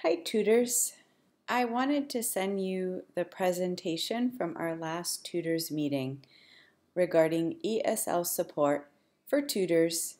Hi tutors. I wanted to send you the presentation from our last tutors meeting regarding ESL support for tutors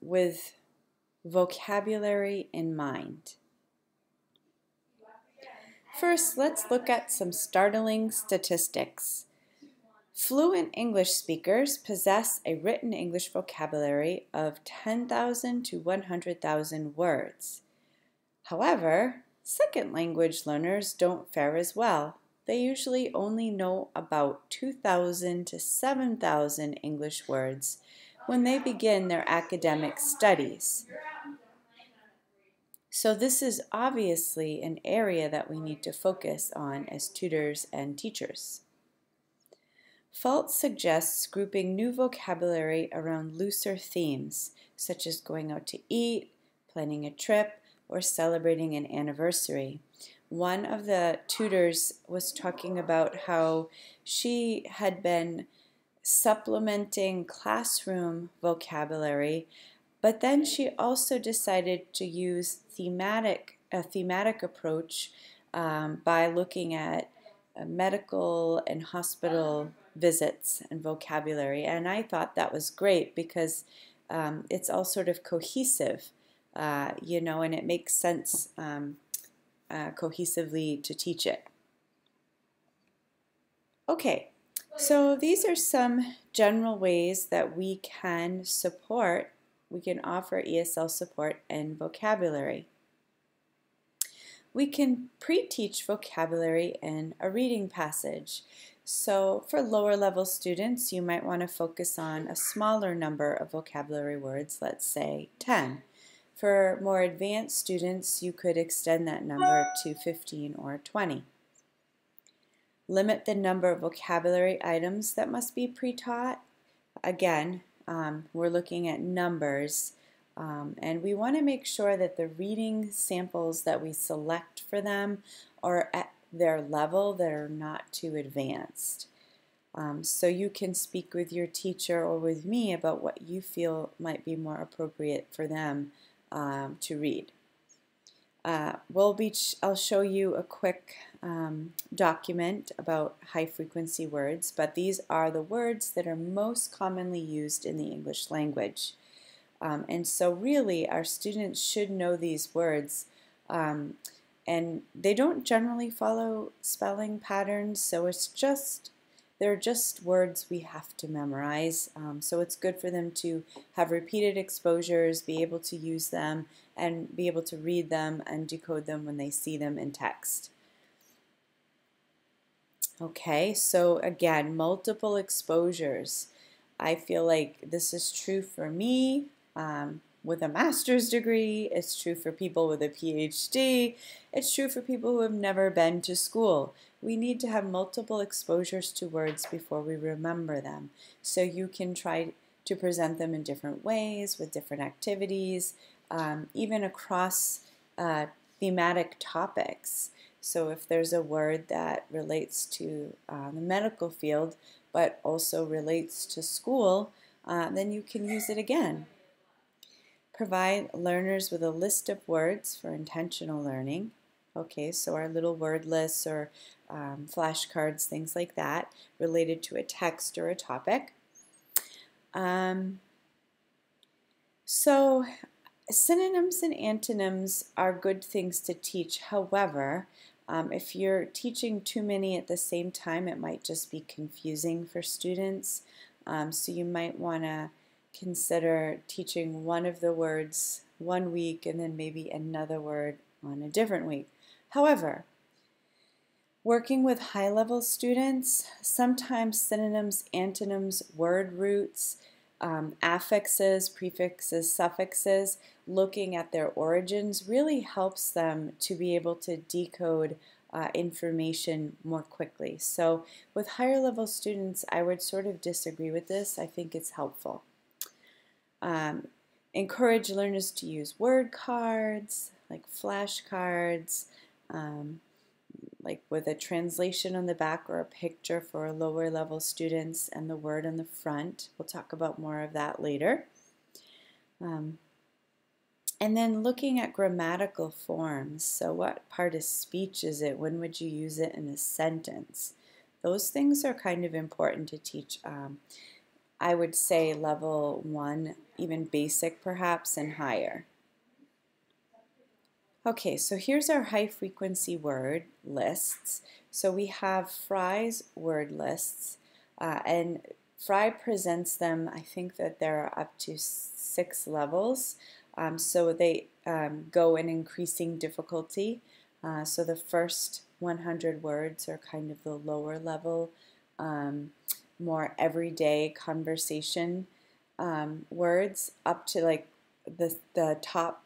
with vocabulary in mind. First, let's look at some startling statistics. Fluent English speakers possess a written English vocabulary of 10,000 to 100,000 words. However, second language learners don't fare as well. They usually only know about 2,000 to 7,000 English words when they begin their academic studies. So this is obviously an area that we need to focus on as tutors and teachers. Falt suggests grouping new vocabulary around looser themes, such as going out to eat, planning a trip, or celebrating an anniversary. One of the tutors was talking about how she had been supplementing classroom vocabulary, but then she also decided to use a thematic approach by looking at medical and hospital visits and vocabulary. And I thought that was great because it's all sort of cohesive, and it makes sense cohesively to teach it. Okay, so these are some general ways that we can offer ESL support and vocabulary. We can pre-teach vocabulary in a reading passage. So for lower level students, you might want to focus on a smaller number of vocabulary words, let's say 10. For more advanced students, you could extend that number to 15 or 20. Limit the number of vocabulary items that must be pre-taught. Again, we're looking at numbers, and we want to make sure that the reading samples that we select for them are at their level, that are not too advanced. So you can speak with your teacher or with me about what you feel might be more appropriate for them to read. I'll show you a quick document about high frequency words, but these are the words that are most commonly used in the English language. And so really our students should know these words, and they don't generally follow spelling patterns, so they're just words we have to memorize. So it's good for them to have repeated exposures, be able to use them, and be able to read them and decode them when they see them in text. Okay, so again, multiple exposures. I feel like this is true for me with a master's degree. It's true for people with a PhD. It's true for people who have never been to school. We need to have multiple exposures to words before we remember them. So you can try to present them in different ways with different activities, even across thematic topics. So if there's a word that relates to the medical field but also relates to school, then you can use it again. Provide learners with a list of words for intentional learning. Okay, so our little word lists or flashcards, things like that, related to a text or a topic. So synonyms and antonyms are good things to teach. However, if you're teaching too many at the same time, it might just be confusing for students. So you might want to consider teaching one of the words one week and then maybe another word on a different week. However, working with high-level students, sometimes synonyms, antonyms, word roots, affixes, prefixes, suffixes, looking at their origins really helps them to be able to decode information more quickly. So with higher level students, I would sort of disagree with this. I think it's helpful. Encourage learners to use word cards, like flashcards, like with a translation on the back or a picture for lower level students and the word on the front. We'll talk about more of that later. And then looking at grammatical forms. So what part of speech is it? When would you use it in a sentence? Those things are kind of important to teach. I would say level 1, even basic perhaps, and higher. Okay, so here's our high frequency word lists. So we have Fry's word lists, and Fry presents them. I think that there are up to 6 levels. So they go in increasing difficulty. So the first 100 words are kind of the lower level, more everyday conversation words, up to like the top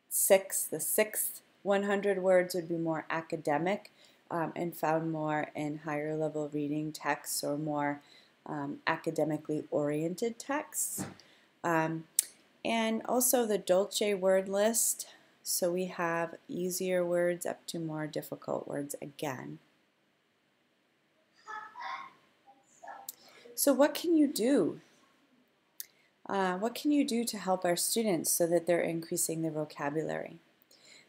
6. The sixth 100 words would be more academic and found more in higher level reading texts or more academically oriented texts. And also the Dolce word list. So we have easier words up to more difficult words again. So what can you do? What can you do to help our students so that they're increasing their vocabulary?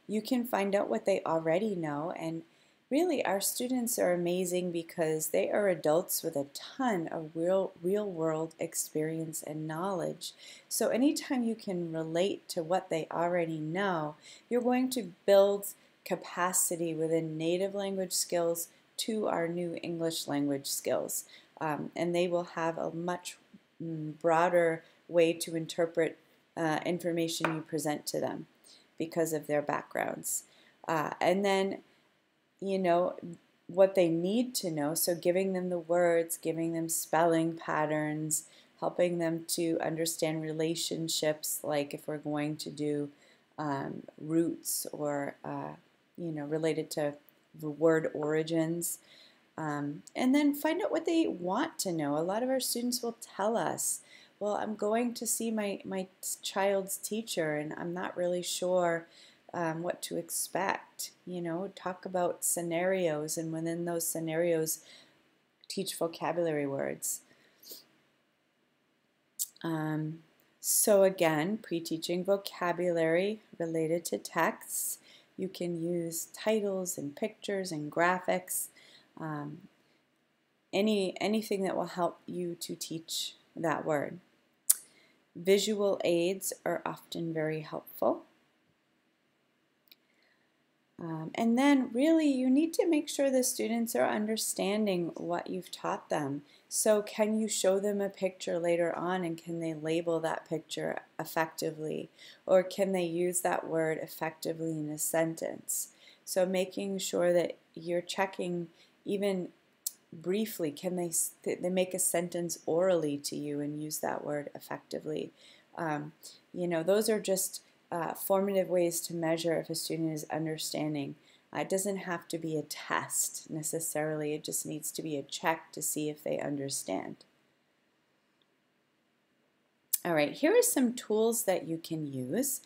You can find out what they already know, and really our students are amazing because they are adults with a ton of real world experience and knowledge. So anytime you can relate to what they already know, you're going to build capacity within native language skills to our new English language skills. And they will have a much broader way to interpret information you present to them because of their backgrounds. And then, you know, what they need to know, so giving them the words, giving them spelling patterns, helping them to understand relationships, like if we're going to do roots or, you know, related to the word origins. And then find out what they want to know. A lot of our students will tell us, well, I'm going to see my child's teacher and I'm not really sure what to expect. You know, talk about scenarios, and within those scenarios, teach vocabulary words. So again, pre-teaching vocabulary related to texts. You can use titles and pictures and graphics. Anything that will help you to teach that word. Visual aids are often very helpful. And then really you need to make sure the students are understanding what you've taught them. So can you show them a picture later on, and can they label that picture effectively? Or can they use that word effectively in a sentence? So making sure that you're checking even briefly, can they make a sentence orally to you and use that word effectively? You know, those are just formative ways to measure if a student is understanding. It doesn't have to be a test necessarily, it just needs to be a check to see if they understand. All right, here are some tools that you can use.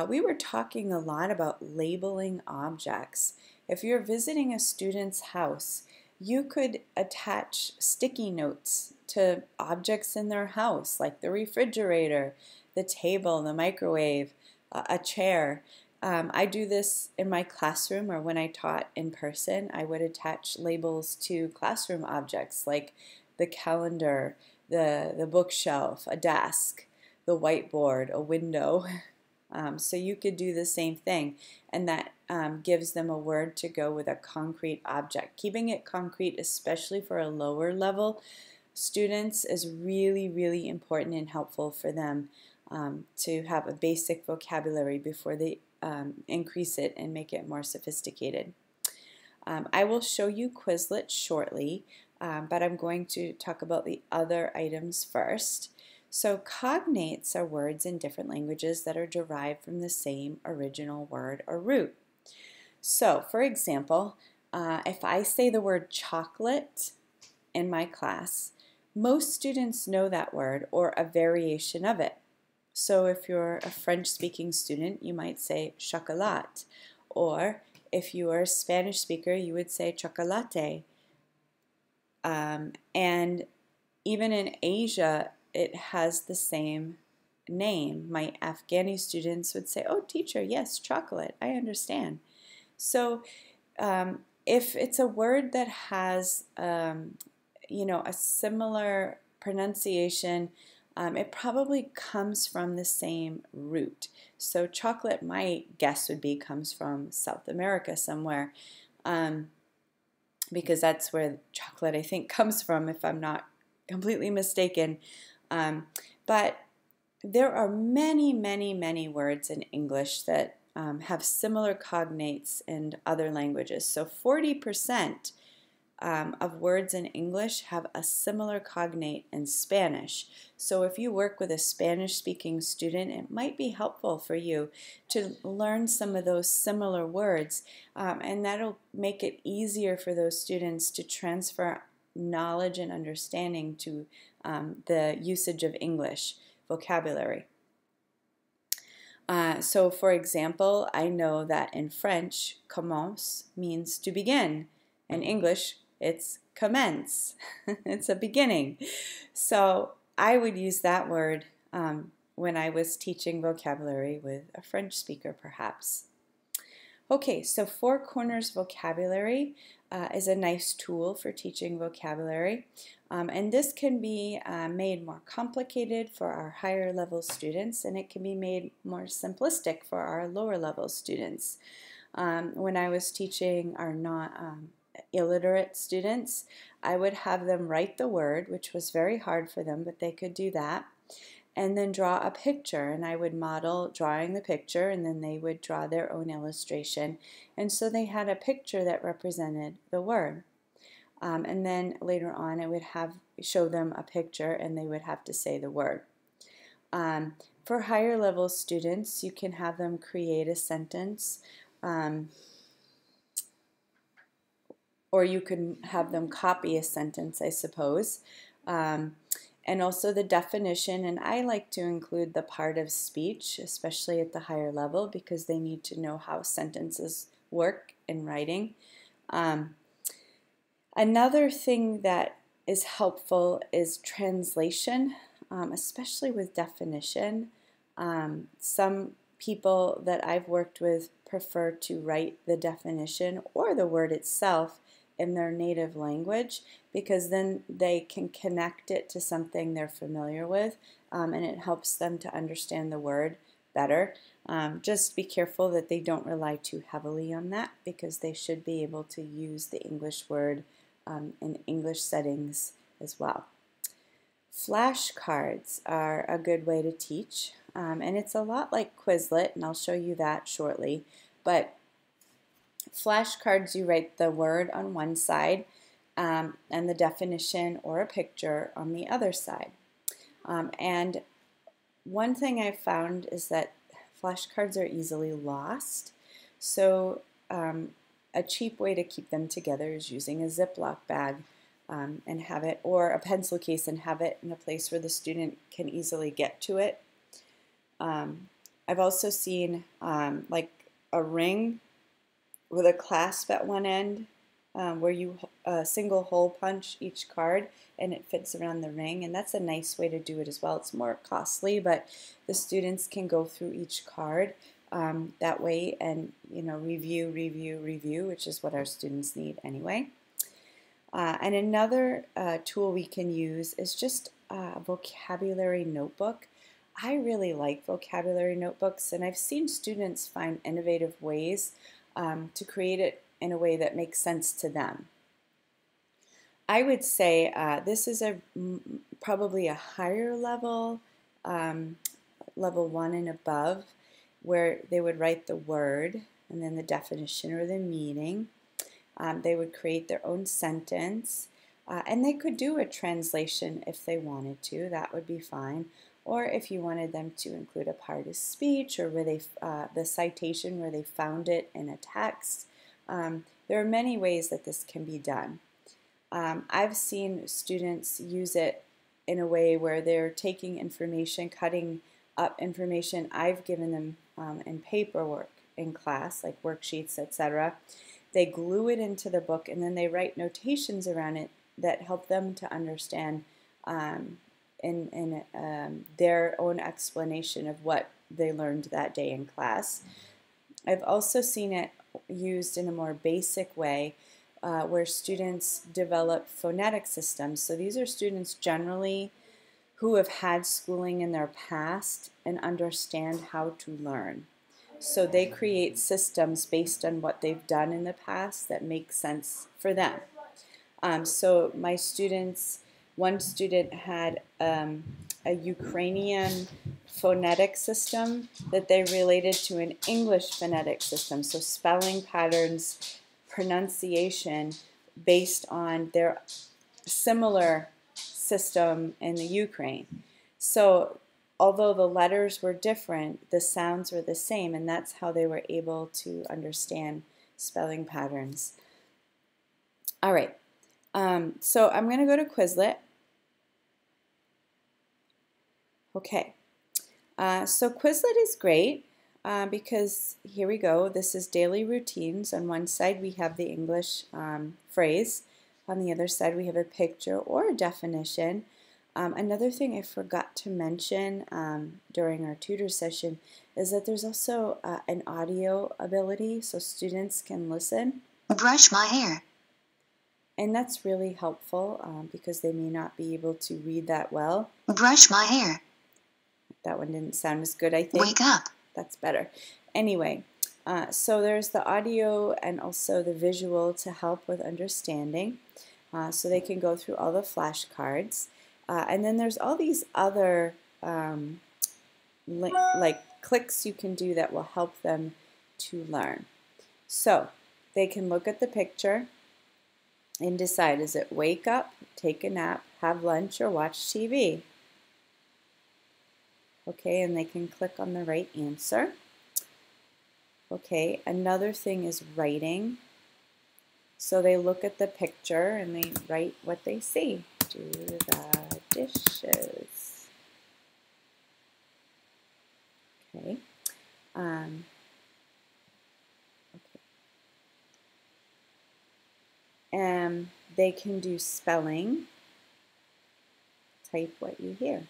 We were talking a lot about labeling objects. If you're visiting a student's house, you could attach sticky notes to objects in their house, like the refrigerator, the table, the microwave, a chair. I do this in my classroom, or when I taught in person, I would attach labels to classroom objects like the calendar, the bookshelf, a desk, the whiteboard, a window. So you could do the same thing, and that gives them a word to go with a concrete object. Keeping it concrete, especially for a lower level students, is really important and helpful for them to have a basic vocabulary before they increase it and make it more sophisticated. I will show you Quizlet shortly, but I'm going to talk about the other items first. So cognates are words in different languages that are derived from the same original word or root. So for example, if I say the word chocolate in my class, most students know that word or a variation of it. So if you're a French-speaking student, you might say chocolat, or if you are a Spanish speaker, you would say chocolate. And even in Asia, it has the same name, my Afghani students would say, "Oh, teacher, yes, chocolate, I understand." So if it's a word that has, a similar pronunciation, it probably comes from the same root. So chocolate, my guess would be, comes from South America somewhere, because that's where chocolate, I think, comes from, if I'm not completely mistaken. But there are many, many, many words in English that have similar cognates in other languages. So 40% of words in English have a similar cognate in Spanish. So if you work with a Spanish-speaking student, it might be helpful for you to learn some of those similar words, and that'll make it easier for those students to transfer knowledge and understanding to the usage of English vocabulary. So for example, I know that in French, commence means to begin. In English, it's commence. It's a beginning. So I would use that word when I was teaching vocabulary with a French speaker, perhaps. Okay, so Four Corners Vocabulary is a nice tool for teaching vocabulary, and this can be made more complicated for our higher level students, and it can be made more simplistic for our lower level students. When I was teaching our illiterate students, I would have them write the word, which was very hard for them, but they could do that, and then draw a picture, and I would model drawing the picture, and then they would draw their own illustration, and so they had a picture that represented the word. And then later on I would show them a picture, and they would have to say the word. For higher level students, you can have them create a sentence, or you can have them copy a sentence, I suppose. And also the definition, and I like to include the part of speech, especially at the higher level, because they need to know how sentences work in writing. Another thing that is helpful is translation, especially with definition. Some people that I've worked with prefer to write the definition or the word itself in their native language, because then they can connect it to something they're familiar with, and it helps them to understand the word better. Just be careful that they don't rely too heavily on that, because they should be able to use the English word in English settings as well. Flashcards are a good way to teach, and it's a lot like Quizlet, and I'll show you that shortly. But flashcards, you write the word on one side and the definition or a picture on the other side. And one thing I've found is that flashcards are easily lost. So a cheap way to keep them together is using a Ziploc bag and have it, or a pencil case, and have it in a place where the student can easily get to it. I've also seen like a ring with a clasp at one end, where you single hole punch each card and it fits around the ring, and that's a nice way to do it as well. It's more costly, but the students can go through each card that way and review, which is what our students need anyway. And another tool we can use is just a vocabulary notebook. I really like vocabulary notebooks, and I've seen students find innovative ways to create it in a way that makes sense to them. I would say this is probably a higher level, level 1 and above, where they would write the word and then the definition or the meaning. They would create their own sentence, and they could do a translation if they wanted to. That would be fine. Or if you wanted them to include a part of speech, or where the citation where they found it in a text. There are many ways that this can be done. I've seen students use it in a way where they're taking information, cutting up information I've given them in paperwork in class, like worksheets, etc. They glue it into the book, and then they write notations around it that help them to understand in their own explanation of what they learned that day in class. I've also seen it used in a more basic way where students develop phonetic systems. So these are students generally who have had schooling in their past and understand how to learn. So they create systems based on what they've done in the past that make sense for them. So my students, one student had a Ukrainian phonetic system that they related to an English phonetic system. So spelling patterns, pronunciation based on their similar system in the Ukraine. So although the letters were different, the sounds were the same, and that's how they were able to understand spelling patterns. All right, so I'm going to go to Quizlet. Okay, so Quizlet is great because here we go. This is daily routines. On one side we have the English phrase. On the other side we have a picture or a definition. Another thing I forgot to mention during our tutor session is that there's also an audio ability so students can listen. Brush my hair. And that's really helpful because they may not be able to read that well. Brush my hair. That one didn't sound as good, I think. Wake up. That's better. Anyway, so there's the audio and also the visual to help with understanding. So they can go through all the flashcards. And then there's all these other like clicks you can do that will help them to learn. So they can look at the picture and decide, is it wake up, take a nap, have lunch, or watch TV? Okay, and they can click on the right answer. Okay, another thing is writing. So they look at the picture and they write what they see. Do the dishes. Okay. And they can do spelling. Type what you hear.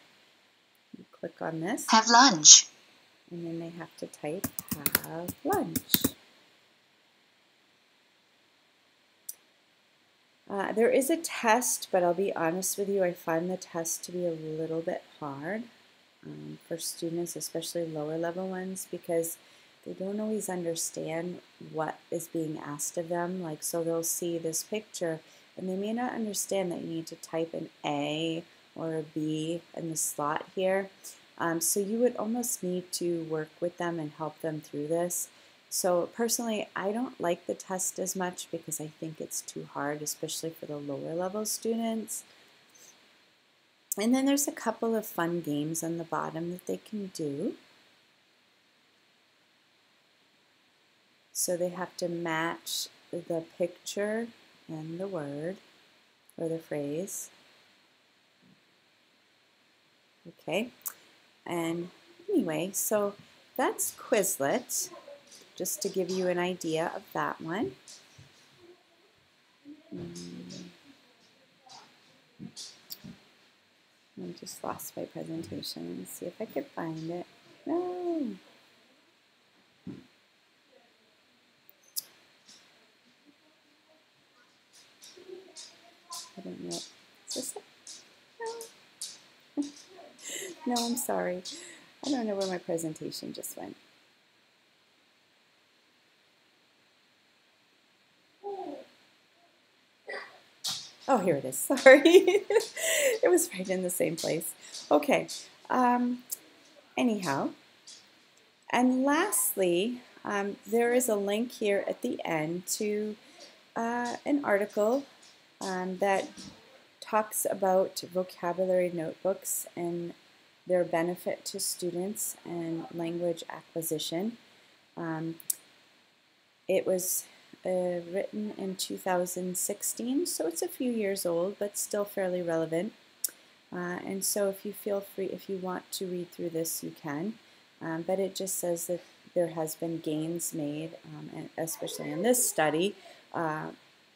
You click on this. Have lunch. And then they have to type have lunch. There is a test, but I'll be honest with you, I find the test to be a little bit hard for students, especially lower level ones, because they don't always understand what is being asked of them. Like, so they'll see this picture and they may not understand that you need to type an A or a B in the slot here. So you would almost need to work with them and help them through this. So personally, I don't like the test as much because I think it's too hard, especially for the lower level students. And then there's a couple of fun games on the bottom that they can do. So they have to match the picture and the word or the phrase. Okay, and anyway, so that's Quizlet, just to give you an idea of that one. I just lost my presentation. Let's see if I could find it. No. I don't know. Is this it? No. No, I'm sorry. I don't know where my presentation just went. Oh, here it is. Sorry. It was right in the same place. Okay. Anyhow. And lastly, there is a link here at the end to an article that talks about vocabulary notebooks and their benefit to students and language acquisition. It was written in 2016, so it's a few years old, but still fairly relevant. And so if you feel free, if you want to read through this, you can. But it just says that there has been gains made, and especially in this study,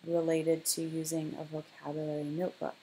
related to using a vocabulary notebook.